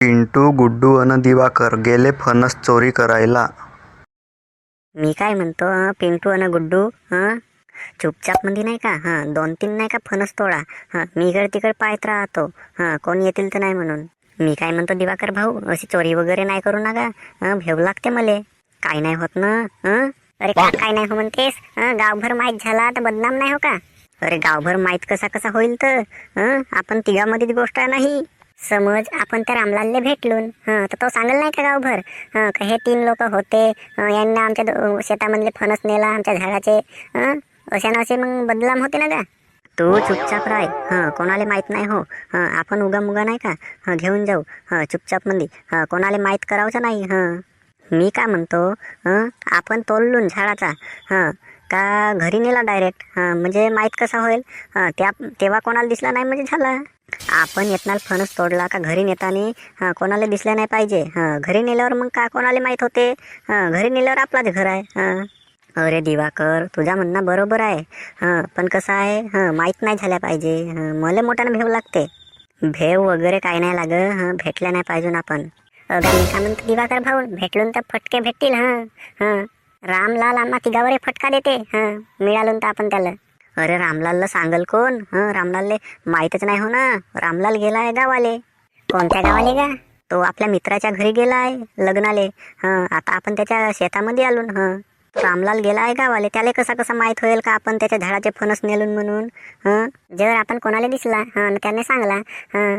पिंटू, गुड्डू अन दिवाकर गेले फणस चोरी करायला. मी काय म्हणतो पिंटू आणि गुड्डू चुपचाप मध्ये नाही का 2-3 नाही का फणस तोडा. मी इकडे तिकडे पाहत राहतो कोण येतील तर नाही म्हणून. मी काय म्हणतो दिवाकर भाऊ, अशी चोरी वगैरे नाही करू नका. भेव लागते मले. काय नाही होत ना. अरे काय नाही हो म्हणतेस. गावभर माहीत झाला तर बदनाम नाही हो का. अरे गावभर माहीत कसा कसा होईल तर आपण तिघामध्येच गोष्ट नाही. समज आपण त्या रामलालले भेटलून तर तो सांगेल नाही का गावभर का हे 3 लोक होते, यांना आमच्या शेतामधले फणस नेला आमच्या झाडाचे. अशा ना असे मग बदनाम होते ना का. तू चुपचाप राह. कोणाला माहीत नाही हो. आपण उगा मुगा नाही का घेऊन जाऊ. चुपचाप मध्ये कोणाला माहीत करावचं नाही. मी काय म्हणतो आपण तोडलून झाडाचा का घरी नेला डायरेक्ट, म्हणजे माहीत कसा होईल. तेव्हा कोणाला दिसला नाही म्हणजे झाला. आपण येतनाल फणस तोडला का घरी नेतानी कोणाला दिसलं नाही पाहिजे. घरी नेल्यावर मग का कोणाला माहीत होते. घरी नेल्यावर आपलाच घर आहे. अरे दिवाकर, तुझा म्हणणं बरोबर आहे. पण कसं आहे माहीत नाही झाल्या पाहिजे. मला मोठ्यानं भेव लागते. भेव वगैरे काय नाही लाग. भेटल्या नाही पाहिजे आपण. अगं मी काय म्हणतो दिवाकर भाऊ, भेटलून तर फटके भेटतील. रामलाल आम्हा तिघावर फटका देते मिळालून तर आपण त्याला. अरे रामलालला सांगल कोण. रामलालले माहीतच नाही हो ना. रामलाल गेलाय गावाले. कोणत्या गावाले का. तो आपल्या मित्राच्या घरी गेलाय लग्नाले. आता आपण त्याच्या शेतामध्ये आलो. रामलाल गेलाय गावाले. त्याला कसा कसा माहीत होईल का आपण त्याच्या झाडाचे फणस नेलून म्हणून. जर आपण कोणाला दिसला त्याने सांगला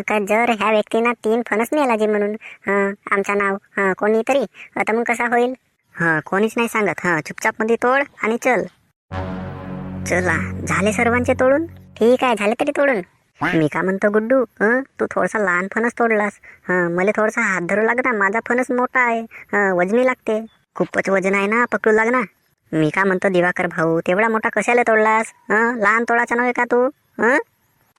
का जर ह्या व्यक्तीनं 3 फणस नेला जे म्हणून आमचं नाव कोणीतरी, आता मग कसा होईल. कोणीच नाही सांगत. चुपचाप मध्ये तोड आणि चल. चला झाले सर्वांचे तोडून. ठीक आहे, झाले तरी तोडून. मी का म्हणतो गुड्डू, तू थोडासा लहान फणस तोडलास. मला थोडासा हात धरू लागना. माझा फणस मोठा आहे, वजनी लागते. खूपच वजन आहे ना, पकडू लागना. मी का म्हणतो दिवाकर भाऊ, तेवढा मोठा कशाला तोडलास. लहान तोडाचा नव्हे का तू.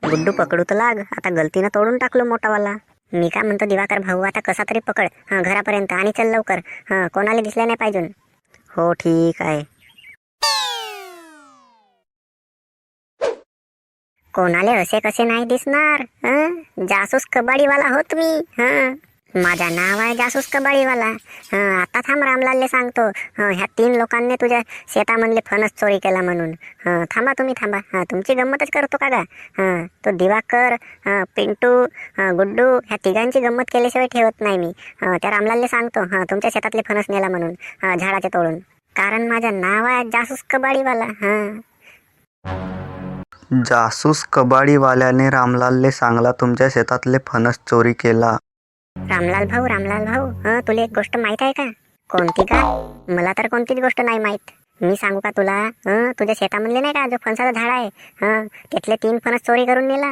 गुड्डू पकडू तर लाग. आता गलतीनं तोडून टाकलो मोठावाला. मी का म्हणतो दिवाकर भाऊ, आता कसा तरी पकड घरापर्यंत आणि चल लवकर. कोणाला दिसल्या नाही पाहिजे. हो ठीक आहे. कोणाले असे कसे नाही दिसणार. जासूस कबाडीवाला हो तुम्ही. माझा नाव आहे जासूस कबाडीवाला. आता थांब, रामलालले सांगतो ह्या 3 लोकांनी तुझ्या शेतामधले फणस चोरी केला म्हणून. थांबा तुम्ही थांबा. तुमची गंमतच करतो का गा. तो दिवाकर, पिंटू, गुड्डू ह्या तिघांची गंमत केल्याशिवाय ठेवत नाही मी. त्या रामलालले सांगतो तुमच्या शेतातले फणस नेला म्हणून झाडाचे तोडून. कारण माझं नाव आहे जासूस कबाडीवाला. जासूस कबाडीवाल्याने रामलालले सांगला तुमच्या शेतातले फणस चोरी केला. रामलाल भाऊ तुला एक गोष्ट माहित आहे का. कोणती का. मला तर कोणतीच गोष्ट नाही माहित. मी सांगू का तुला. तुझ्या शेतामधले नाही का जो फणसाचा झाड आहे त्यातले 3 फणस चोरी करून नेला.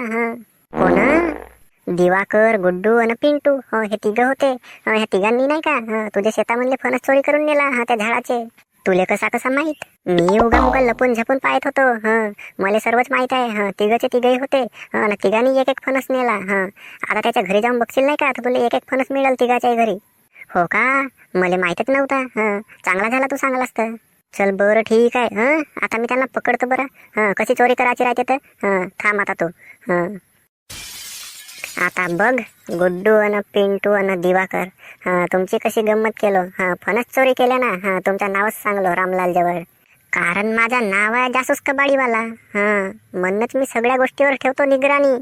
कोण. दिवाकर, गुड्डू आणि पिंटू हे तिघं होते. ह्या तिघांनी नाही का तुझ्या शेतामधले फणस चोरी करून नेला त्या झाडाचे. तुले कसा माहित. मी उगा मुगा लपून झपून पाहत होतो. मला सर्वच माहित आहे. तिघाचे तिघही होते आणि तिघांनी एक एक फणस नेला. आता त्याच्या घरी जाऊन बघशील नाही का, आता तुला एक एक फणस मिळेल तिघाच्याही घरी. हो का, मला माहीतच नव्हता. चांगला झाला तू सांगलास तर. चल बरं ठीक आहे. आता मी त्यांना पकडतो बरं. कशी चोरी करायची राहते तर. थांब आता तू. आता बघ गुड्डू आणि पिंटू आणि दिवाकर, तुमची कशी गंमत केलो. फणस चोरी केल्या ना. तुमचं नावच सांगलो रामलाल जवळ. कारण माझं नाव आहे जासूस कबाडीवाला. म्हणूनच मी सगळ्या गोष्टीवर ठेवतो निगराणी.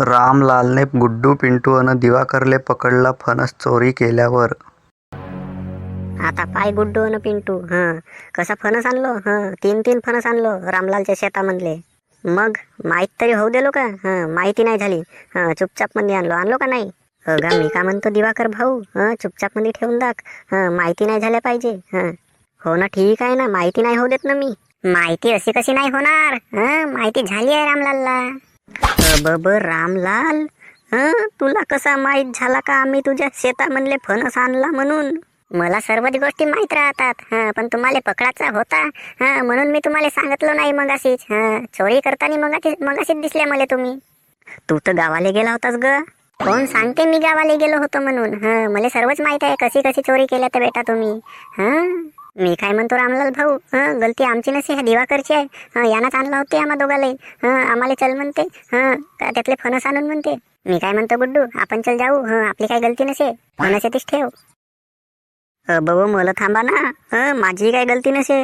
रामलालने गुड्डू, पिंटू अन दिवाकरले पकडला फणस चोरी केल्यावर. आता पाय गुड्डू आणि पिंटू कसा फणस आणलो. 3 फणस आणलो रामलालच्या शेतामधले. मग माहीत तरी होऊ दिलो का. माहिती नाही झाली. चुपचाप मध्ये आणलो का नाही. अगा मी का म्हणतो दिवाकर भाऊ, चुपचाप मध्ये ठेवून टाक. माहिती नाही झाल्या पाहिजे. हो ना, ठीक आहे ना, माहिती नाही होऊ देत ना मी. माहिती अशी कशी नाही होणार. माहिती झाली आहे रामलालला. रामलाल, तुला कसा माहित झाला का आम्ही तुझ्या शेतामधले फणस आणला म्हणून. मला सर्वच गोष्टी माहीत राहतात. पण तुम्हाला पकडायचा होता म्हणून मी तुम्हाला सांगितलं नाही मगाशीच. चोरी करताना मगाशीच दिसल्या मला तुम्ही. तू तर गावाला गेला होतास ग. कोण सांगते मी गावाला गेलो होतो म्हणून. मला सर्वच माहित आहे कशी कशी चोरी केल्या तर बेटा तुम्ही. मी काय म्हणतो रामलाल भाऊ, गलती आमची नसे, ह्या दिवाकरची आहे. यानंच आणला होते आम्हा दोघाला. आम्हाला चल म्हणते का त्यातले फणस आणून म्हणते. मी काय म्हणतो गुड्डू, आपण चल जाऊ. आपली काही गलती नसे, फणस येतेच ठेव. बाबा मला थांबा ना. माझी काही गलती नसे.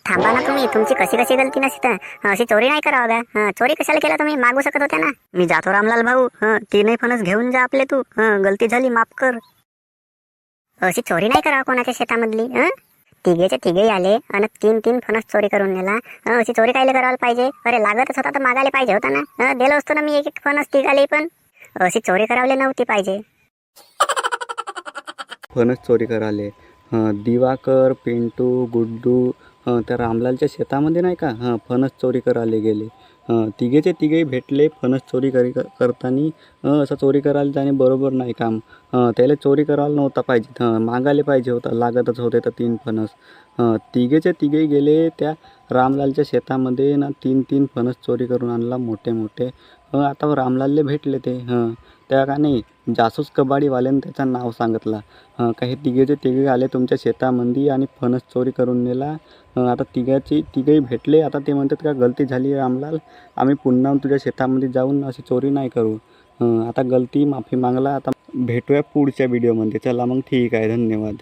थांबा ना तुम्ही, तुमची कशी कशी गलती नसे तर अशी चोरी नाही करावं का? चोरी कशाला केला तुम्ही? मागू शकत होत्या ना. मी जातो रामलाल भाऊ. तीनही फणस घेऊन जा आपले तू. गलती झाली, माफ कर. अशी चोरी नाही करावं कोणाच्या शेतामधली. तिघेचे तिघेही आले आणि तीन तीन फणस चोरी करून नेला. अशी चोरी कायले करायला पाहिजे? अरे लागतच होता तर मागायला पाहिजे होता ना. दिलं असतो ना मी एक एक फणस तिघाले, पण अशी चोरी करावली नव्हती पाहिजे. फणस चोरी कराले दिवाकर, पिंटू, गुड्डू त्या रामलालच्या शेतामध्ये नाही का फणस चोरी करायला गेले. तिघेचे तिघेही भेटले फणस चोरी करताना. असं चोरी करायला जाणे बरोबर नाही काम. त्याला चोरी करायला नव्हता पाहिजे. मागायला पाहिजे होता. लागतच होते तर 3 फणस. तिघेचे तिघेही गेले त्या रामलालच्या शेतामध्ये ना, 3 फणस चोरी करून आणला मोठे मोठे. आता रामलालले भेटले ते. त्या का नाही जासूस कबाडीवाल्यानं त्याचं नाव सांगितलं. काही तिघेचे तिघे आले तुमच्या शेतामध्ये आणि फणस चोरी करून नेला. आता तिघेही भेटले. आता ते म्हणतात का गलती झाली रामलाल, आम्ही पुन्हा तुझ्या शेतामध्ये जाऊन अशी चोरी नाही करू. आता गलती माफी मागला. आता भेटूया पुढच्या व्हिडिओमध्ये. चला मग ठीक आहे, धन्यवाद.